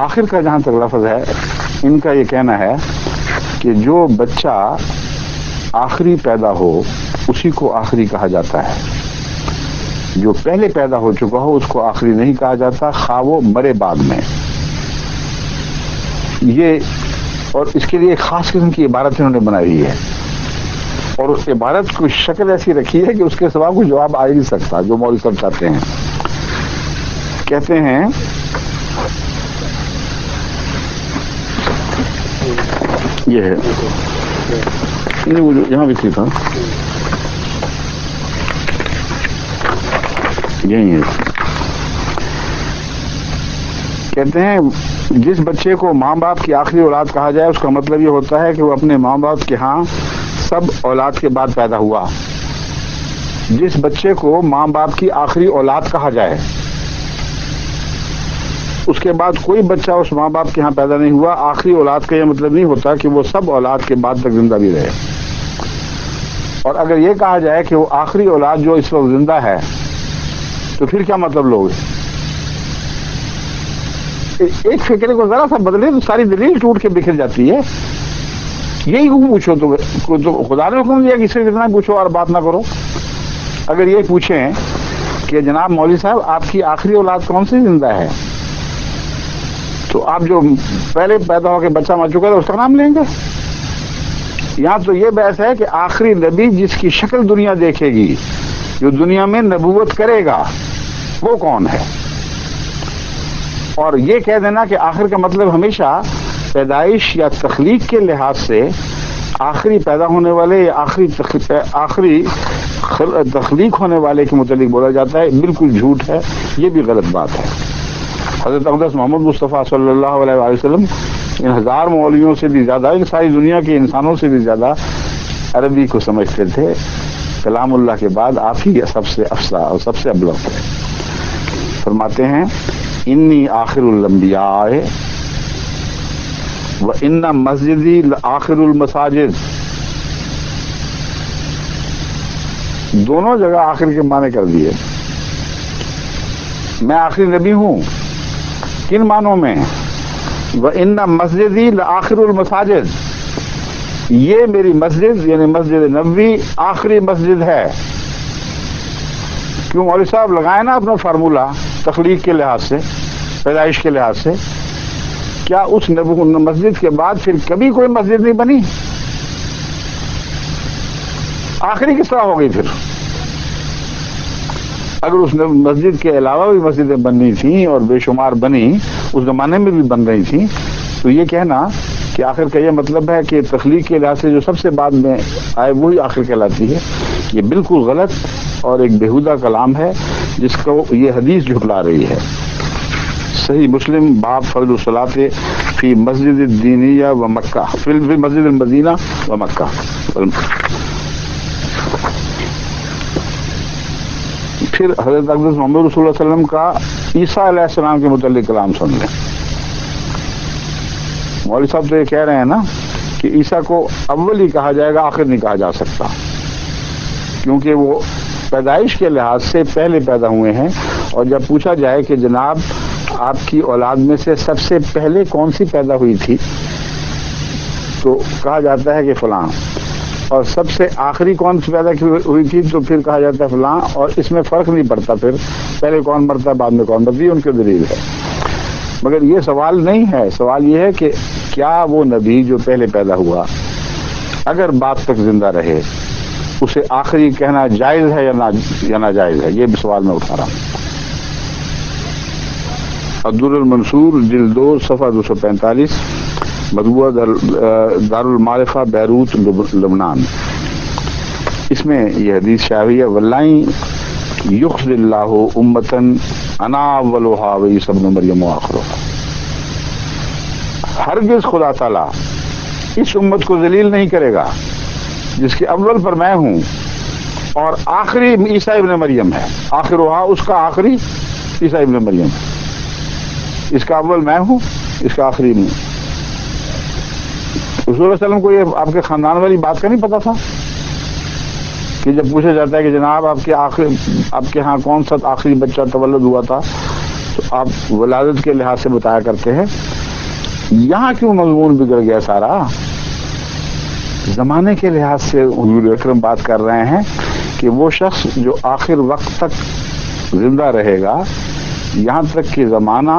آخر کا جہاں تک لفظ ہے، ان کا یہ کہنا ہے کہ جو بچہ آخری پیدا ہو اسی کو آخری کہا جاتا ہے، جو پہلے پیدا ہو چکا ہو اس کو آخری نہیں کہا جاتا، خواہ وہ مرے بعد میں۔ یہ اور اس کے لیے ایک خاص قسم کی عبارت انہوں نے بنائی ہوئی ہے، اور اس عبارت کی شکل ایسی رکھی ہے کہ اس کے سوا کوئی جواب آ ہی نہیں سکتا جو مولوی صاحب چاہتے ہیں۔ کہتے ہیں یہ ہے یہاں بھی تھا، یہی ہے۔ کہتے ہیں جس بچے کو ماں باپ کی آخری اولاد کہا جائے اس کا مطلب یہ ہوتا ہے کہ وہ اپنے ماں باپ کے ہاں سب اولاد کے بعد پیدا ہوا۔ جس بچے کو ماں باپ کی آخری اولاد کہا جائے اس کے بعد کوئی بچہ اس ماں باپ کے ہاں پیدا نہیں ہوا، آخری اولاد کا یہ مطلب نہیں ہوتا کہ وہ سب اولاد کے بعد تک زندہ بھی رہے۔ اور اگر یہ کہا جائے کہ وہ آخری اولاد جو اس وقت زندہ ہے تو پھر کیا مطلب لوگ؟ ایک فکرے کو ذرا سا بدلے تو ساری دلیل ٹوٹ کے بکھر جاتی ہے۔ یہی پوچھو تو خدا نے حکم دیا کہ اس سے جتنا پوچھو اور بات نہ کرو۔ اگر یہ پوچھیں کہ جناب مولوی صاحب آپ کی آخری اولاد کون سی زندہ ہے، تو آپ جو پہلے پیدا ہو کے بچہ مر چکا تھا اس کا نام لیں گے؟ یہاں تو یہ بحث ہے کہ آخری نبی جس کی شکل دنیا دیکھے گی، جو دنیا میں نبوت کرے گا، وہ کون ہے؟ اور یہ کہہ دینا کہ آخر کا مطلب ہمیشہ پیدائش یا تخلیق کے لحاظ سے آخری پیدا ہونے والے یا آخری تخلیق ہونے والے کے متعلق بولا جاتا ہے، بالکل جھوٹ ہے، یہ بھی غلط بات ہے۔ حضرت اقدس محمد مصطفیٰ صلی اللہ علیہ وآلہ وسلم ان ہزار مولویوں سے بھی زیادہ، ان ساری دنیا کے انسانوں سے بھی زیادہ عربی کو سمجھتے تھے۔ کلام اللہ کے بعد آپ ہی سب سے افصح اور سب سے ابلغ ہے۔ فرماتے ہیں انی آخر الانبیاء و ان مسجدی آخر المساجد۔ دونوں جگہ آخر کے معنی کر دیے۔ میں آخری نبی ہوں، کن معنوں میں؟ وَإِنَّ مَسْجِدِي لَآخِرُ الْمَسَاجِدِ، یہ میری مسجد یعنی مسجد نبوی آخری مسجد ہے۔ کیوں مولوی صاحب لگائے نا اپنا فارمولہ تخلیق کے لحاظ سے، پیدائش کے لحاظ سے، کیا اس مسجد کے بعد پھر کبھی کوئی مسجد نہیں بنی؟ آخری کس طرح ہو گئی پھر؟ اگر اس مسجد کے علاوہ بھی مسجدیں بننی تھیں اور بے شمار بنی، اس زمانے میں بھی بن رہی تھیں، تو یہ کہنا کہ آخر کا یہ مطلب ہے کہ تخلیق کے لحاظ سے جو سب سے بعد میں آئے وہی آخر کہلاتی ہے، یہ بالکل غلط اور ایک بےہودہ کلام ہے جس کو یہ حدیث جھٹلا رہی ہے۔ صحیح مسلم باب فرض الصلاۃ فی مسجد الدینیہ و مکہ، فی مسجد المدینہ و مکہ۔ پھر حضرت اقدس محمد رسول اللہ علیہ وسلم کا عیسیٰ علیہ السلام کے متعلق کلام سن لیں۔ مولوی صاحب تو یہ کہہ رہے ہیں نا کہ عیسیٰ کو اول ہی کہا جائے گا، آخر نہیں کہا جا سکتا، کیونکہ وہ پیدائش کے لحاظ سے پہلے پیدا ہوئے ہیں۔ اور جب پوچھا جائے کہ جناب آپ کی اولاد میں سے سب سے پہلے کون سی پیدا ہوئی تھی، تو کہا جاتا ہے کہ فلاں، اور سب سے آخری کون سی پیدا ہوئی تھی تو پھر کہا جاتا ہے فلاں، اور اس میں فرق نہیں پڑتا پھر پہلے کون مرتا ہے بعد میں کون مرتی ہے، ان کی دلیل ہے۔ مگر یہ سوال نہیں ہے، سوال یہ ہے کہ کیا وہ نبی جو پہلے پیدا ہوا اگر بعد تک زندہ رہے اسے آخری کہنا جائز ہے یا ناجائز ہے؟ یہ بھی سوال میں اٹھا رہا ہوں۔ الدر المنصور جلد 2 صفحہ 245، مطبوعہ دار المعرفہ بیروت لبنان۔ اس میں یہ حدیث شائع ہے واللہ یخزِ اللہ امتن انا اولھا وعیسی ابن مریم آخرھا۔ ہرگز خدا تعالیٰ اس امت کو ذلیل نہیں کرے گا جس کے اول پر میں ہوں اور آخری عیسیٰ ابن مریم ہے۔ آخرھا اس کا آخری عیسیٰ ابن مریم ہے، اس کا اول میں ہوں، اس کا آخری نہیں۔ رسول اللہ علیہ وسلم کو یہ آپ کے خاندان والی بات کا نہیں پتا تھا کہ جب پوچھا جاتا ہے کہ جناب آپ کے ہاں کون سا آخری بچہ تولد ہوا تھا، تو آپ ولادت کے لحاظ سے بتایا کرتے ہیں، یہاں کیوں مضمون بگڑ گیا سارا؟ زمانے کے لحاظ سے حضور اکرم بات کر رہے ہیں کہ وہ شخص جو آخر وقت تک زندہ رہے گا، یہاں تک کہ زمانہ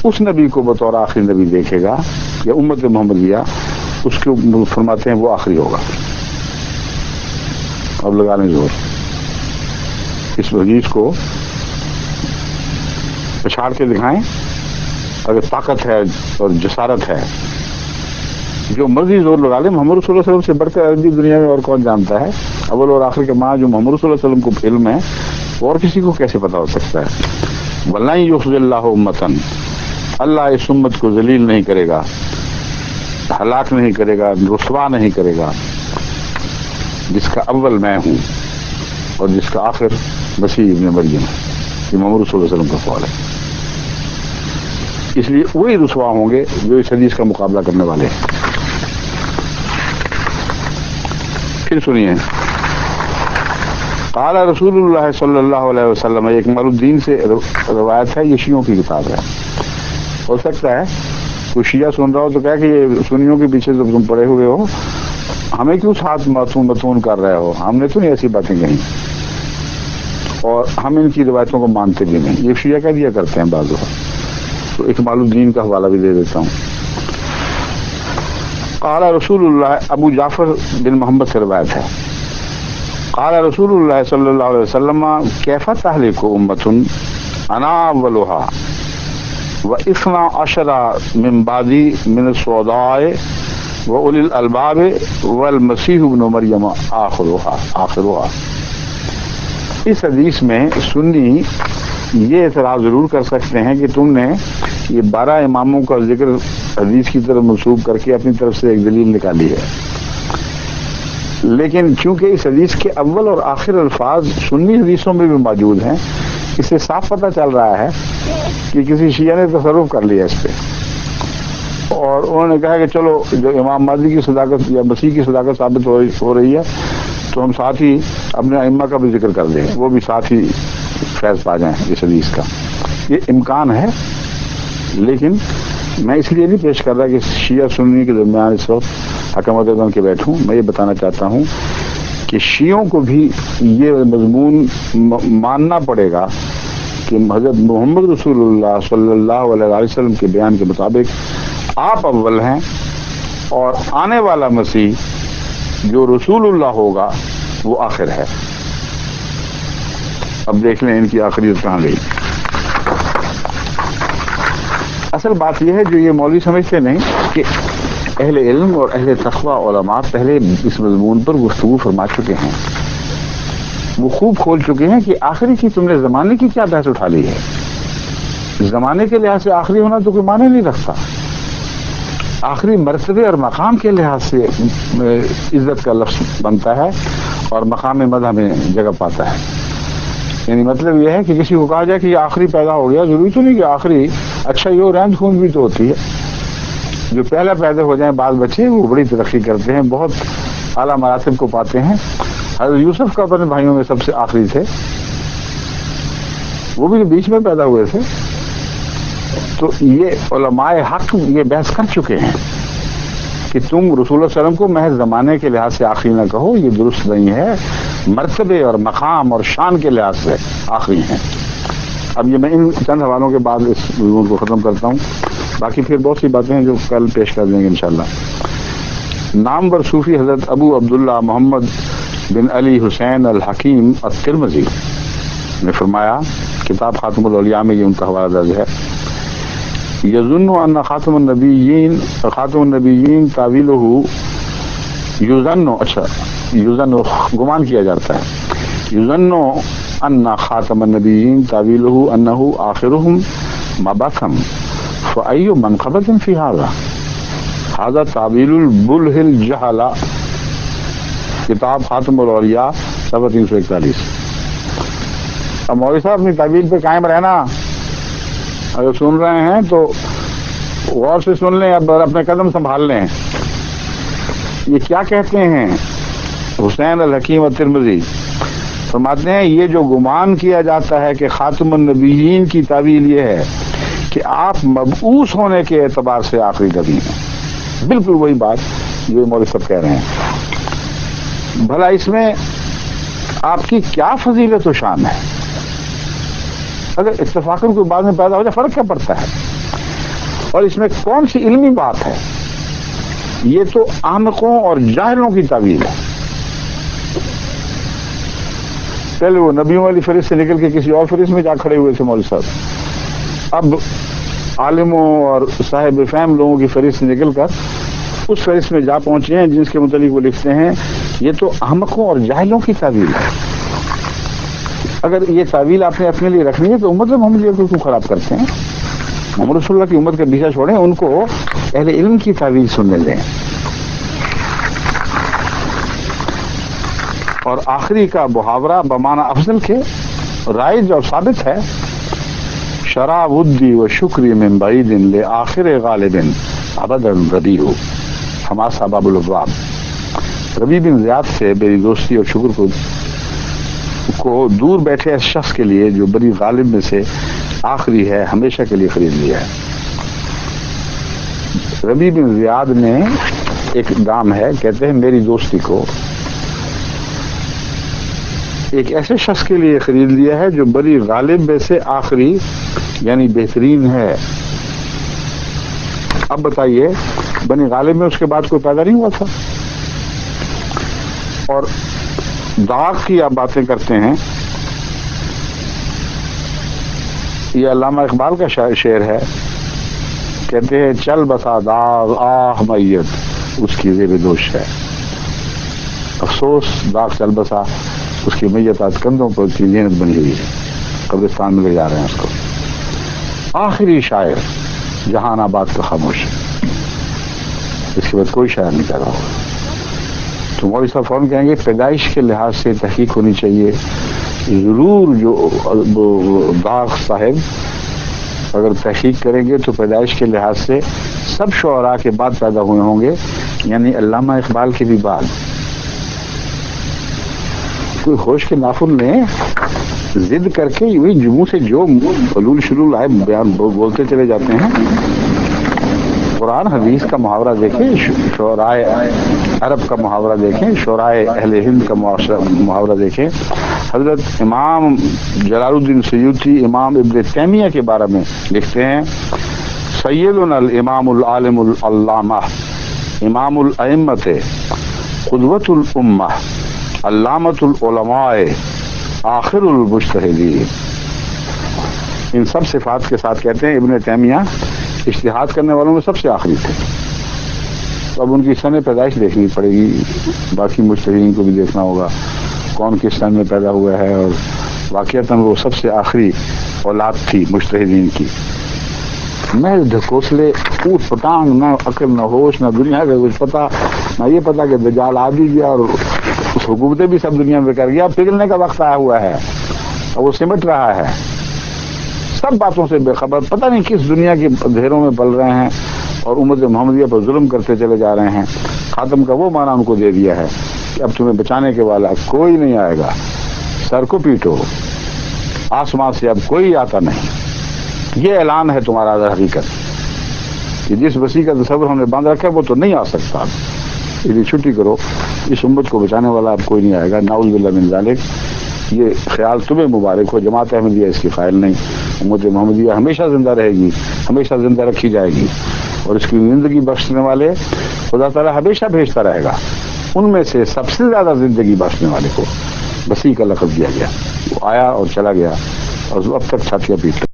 اس نبی کو بطور آخری نبی دیکھے گا یا امت محمدیہ، اس کے فرماتے ہیں وہ آخری ہوگا۔ اب لگا لیں زور، اس حدیث کو پچھاڑ کے دکھائیں، اگر طاقت ہے اور جسارت ہے، جو مرضی زور لگا لیں، محمد رسول اللہ علیہ وسلم سے بڑھ کر عربی دنیا میں اور کون جانتا ہے؟ اول اور آخر کے ماں جو محمد رسول اللہ علیہ وسلم کو علم ہے، اور کسی کو کیسے پتا ہو سکتا ہے؟ وَلَن يُخْزِ اللَّهُ أُمَّةً، اللہ اس امت کو ذلیل نہیں کرے گا، ہلاک نہیں کرے گا، رسوا نہیں کرے گا، جس کا اول میں ہوں اور جس کا آخر مسیح ابن مریم ہے۔ یہ محمد رسول اللہ علیہ وسلم کا قول ہے۔ اس لیے وہی رسوا ہوں گے جو اس حدیث کا مقابلہ کرنے والے ہیں۔ پھر سنیے، قال رسول اللہ صلی اللہ علیہ وسلم، ایک اکمل الدین سے روایت ہے، یہ شیعوں کی کتاب ہے۔ ہو سکتا ہے کوئی شیعہ سن رہا ہو تو کہے کہ یہ سنیوں کے پیچھے جب تم پڑے ہوئے ہو، ہمیں کیوں ساتھ متون کر رہے ہو؟ ہم نے تو نہیں ایسی باتیں کہیں، اور ہم ان کی روایتوں کو مانتے بھی نہیں، یہ شیعہ کہہ دیا کرتے ہیں بعض وقت۔ تو اکمال الدین کا حوالہ بھی دے دیتا ہوں۔ قال رسول اللہ، ابو جعفر بن محمد سے روایت ہے، قال رسول اللہ صلی اللہ علیہ وسلم، کیف تہلک امۃ انا اولها واثنا عشر من بعدی من السوداء واولی الالباب والمسیح ابن مریم آخرها۔ اس حدیث میں سنی یہ اعتراض ضرور کر سکتے ہیں کہ تم نے یہ 12 اماموں کا ذکر حدیث کی طرف منسوب کر کے اپنی طرف سے ایک دلیل نکالی ہے، لیکن چونکہ اس حدیث کے اول اور آخر الفاظ سنی حدیثوں میں بھی موجود ہیں، اس سے صاف پتہ چل رہا ہے کہ کسی شیعہ نے تصرف کر لیا اس پہ، اور انہوں نے کہا کہ چلو جو امام مہدی کی صداقت یا مسیح کی صداقت ثابت ہو رہی ہے تو ہم ساتھ ہی اپنے ائمہ کا بھی ذکر کر دیں، وہ بھی ساتھ ہی فیض پا جائیں اس حدیث کا۔ یہ امکان ہے، لیکن میں اس لیے نہیں پیش کر رہا کہ شیعہ سنی کے درمیان اس وقت حکمت بن کے بیٹھوں۔ میں یہ بتانا چاہتا ہوں کہ شیعوں کو بھی یہ مضمون ماننا پڑے گا کہ حضرت محمد رسول اللہ صلی اللہ علیہ وسلم کے بیان کے مطابق آپ اول ہیں، اور آنے والا مسیح جو رسول اللہ ہوگا وہ آخر ہے۔ اب دیکھ لیں ان کی آخریت کہاں گئی۔ اصل بات یہ ہے جو یہ مولوی سمجھتے نہیں کہ اہل علم اور اہل تقوی علماء پہلے اس مضمون پر گفتگو فرما چکے ہیں، وہ خوب کھول چکے ہیں کہ آخری کی تم نے زمانے کی کیا بحث اٹھا لی ہے؟ زمانے کے لحاظ سے آخری ہونا تو کوئی معنی نہیں رکھتا، آخری مرتبے اور مقام کے لحاظ سے عزت کا لفظ بنتا ہے اور مقام مدح میں جگہ پاتا ہے۔ یعنی مطلب یہ ہے کہ کسی کو کہا جائے کہ یہ آخری پیدا ہو گیا، ضروری تو نہیں کہ آخری، اچھا یہ رحمت خون بھی تو ہوتی ہے، جو پہلا پیدا ہو جائیں بعض بچے وہ بڑی ترقی کرتے ہیں، بہت اعلیٰ مراتب کو پاتے ہیں۔ حضرت یوسف کا اپنے بھائیوں میں سب سے آخری تھے، وہ بھی بیچ میں پیدا ہوئے تھے۔ تو یہ علماء حق یہ بحث کر چکے ہیں کہ تم رسول اللہ صلی اللہ علیہ وسلم کو محض زمانے کے لحاظ سے آخری نہ کہو، یہ درست نہیں ہے، مرتبے اور مقام اور شان کے لحاظ سے آخری ہیں۔ اب یہ میں ان چند حوالوں کے بعد اس موضوع کو ختم کرتا ہوں، باقی پھر بہت سی باتیں ہیں جو کل پیش کر دیں گے انشاءاللہ۔ نامور صوفی حضرت ابو عبداللہ محمد بن علی حسین الحکیم الترمذی نے فرمایا، کتاب خاتم الاولیاء میں یہ ان کا حوالہ درج ہے، یظن ان خاتم النبیین تعویلہ یظن گمان کیا جاتا ہے، یظن ان خاتم النبیین تعویلہ انہ آخرہم مبعثم فأی منقبۃ فی ھذا تعویل البلہ الجہلہ، کتاب خاتم الاولیاء صفحہ 341۔ اب مولوی صاحب اپنی تعویل پہ قائم رہنا، اگر سن رہے ہیں تو غور سے سن لیں، اب اپنے قدم سنبھال لیں۔ یہ کیا کہتے ہیں حسین الحکیم الترمذی؟ فرماتے ہیں یہ جو گمان کیا جاتا ہے کہ خاتم النبیین کی تعویل یہ ہے کہ آپ مبعوث ہونے کے اعتبار سے آخری نبی ہیں، بالکل وہی بات جو مولوی صاحب کہہ رہے ہیں۔ بھلا اس میں آپ کی کیا فضیلت و شان ہے؟ اگر اتفاقاً کوئی بعد میں پیدا ہو جائے فرق کیا پڑتا ہے؟ اور اس میں کون سی علمی بات ہے؟ یہ تو احمقوں اور جاہلوں کی تعویل ہے۔ پہلے وہ نبیوں والی فہرست سے نکل کے کسی اور فہرست میں جا کھڑے ہوئے تھے مولوی صاحب، اب عالموں اور صاحب فہم لوگوں کی فہرست سے نکل کر اس فہرست میں جا پہنچے ہیں جس کے متعلق وہ لکھتے ہیں یہ تو احمقوں اور جاہلوں کی تعویل ہے۔ اگر یہ تعویل آپ نے اپنے لیے رکھنی ہے تو امت محمدیہ کو کیوں خراب کرتے ہیں؟ محمد رسول اللہ کی امت کا پیچھا چھوڑیں، ان کو اہل علم کی تعویل سننے دیں۔ اور آخری کا محاورہ بمعنی افضل کے رائج اور ثابت ہے، شرع ودی و شکری من بعید لآخر غالب ابدا ربیع ہما سباب الابواب۔ ربیع بن زیاد سے میری دوستی اور شکر کو دور بیٹھے اس شخص کے لیے جو بڑی غالب میں سے آخری ہے ہمیشہ کے لیے خرید لیا ہے۔ ربیع بن زیاد نے ایک نام ہے، کہتے ہیں میری دوستی کو ایک ایسے شخص کے لیے خرید لیا ہے جو بڑی غالب میں سے آخری یعنی بہترین ہے۔ اب بتائیے بنی غالب میں اس کے بعد کوئی پیدا نہیں ہوا تھا؟ اور داغ کی آپ باتیں کرتے ہیں، یہ علامہ اقبال کا شعر ہے، کہتے ہیں چل بسا داغ آہ میت اس کی زیب دوش ہے۔ افسوس داغ چل بسا اس کی میت آج کندھوں پر کی زینت بنی ہوئی ہے، قبرستان میں لے جا رہے ہیں اس کو۔ آخری شاعر جہان آباد کا خاموش ہے، اس کے بعد کوئی شاعر نہیں پیدا ہوگا۔ تو مولوی صاحب فوراً کہیں گے پیدائش کے لحاظ سے تحقیق ہونی چاہیے، ضرور جو داغ صاحب اگر تحقیق کریں گے تو پیدائش کے لحاظ سے سب شعراء کے بعد پیدا ہوئے ہوں گے، یعنی علامہ اقبال کے بھی بعد۔ کوئی ہوش کے نافن لیں، ضد کر کے وہی جموں سے جو حلول شلول آئے بیان بولتے چلے جاتے ہیں۔ قرآن حدیث کا محاورہ دیکھیں، شعراء عرب کا محاورہ دیکھیں، شعراء اہل ہند کا محاورہ دیکھیں۔ حضرت امام جلال الدین سیوطی امام ابن تیمیہ کے بارے میں لکھتے ہیں، سیدنا الامام العالم العلامہ امام الائمۃ قدوۃ الامہ علامۃ العلماء آخر المجتہدین۔ ان سب صفات کے ساتھ کہتے ہیں ابن تیمیہ اجتہاد کرنے والوں میں سب سے آخری تھے۔ تو اب ان کی سن پیدائش دیکھنی پڑے گی، باقی مجتہدین کو بھی دیکھنا ہوگا کون کس سن میں پیدا ہوا ہے، اور واقعتاً وہ سب سے آخری اولاد تھی مجتہدین کی۔ میں ڈھکوسلے اوٹ پٹانگ، نہ عقل نہ ہوش نہ دنیا کا کچھ پتہ، نہ یہ پتہ کہ دجال آ بھی گیا اور حکومتیں بھی سب دنیا میں کر گیا، پگھلنے کا وقت آیا ہوا ہے اور وہ سمٹ رہا ہے، سب باتوں سے بے خبر، پتہ نہیں کس دنیا کے اندھیروں میں پل رہے ہیں اور امت محمدیہ پر ظلم کرتے چلے جا رہے ہیں۔ خاتم کا وہ معنی ان کو دے دیا ہے کہ اب تمہیں بچانے کے والا کوئی نہیں آئے گا، سر کو پیٹو، آسمان سے اب کوئی آتا نہیں۔ یہ اعلان ہے تمہارا در حقیقت کہ جس وسیع کا تصور ہم نے باندھ رکھا ہے وہ تو نہیں آ سکتا، اس لیے چھٹی کرو، اس امت کو بچانے والا اب کوئی نہیں آئے گا، نعوذ باللہ من ذالک۔ یہ خیال تمہیں مبارک ہو، جماعت احمدیہ اس کی قائل نہیں، امت محمدیہ ہمیشہ زندہ رہے گی، ہمیشہ زندہ رکھی جائے گی، اور اس کی زندگی بخشنے والے خدا تعالیٰ ہمیشہ بھیجتا رہے گا۔ ان میں سے سب سے زیادہ زندگی بخشنے والے کو وسیع کا لقب دیا گیا، وہ آیا اور چلا گیا اور اب تک چھاتیاں پیٹتا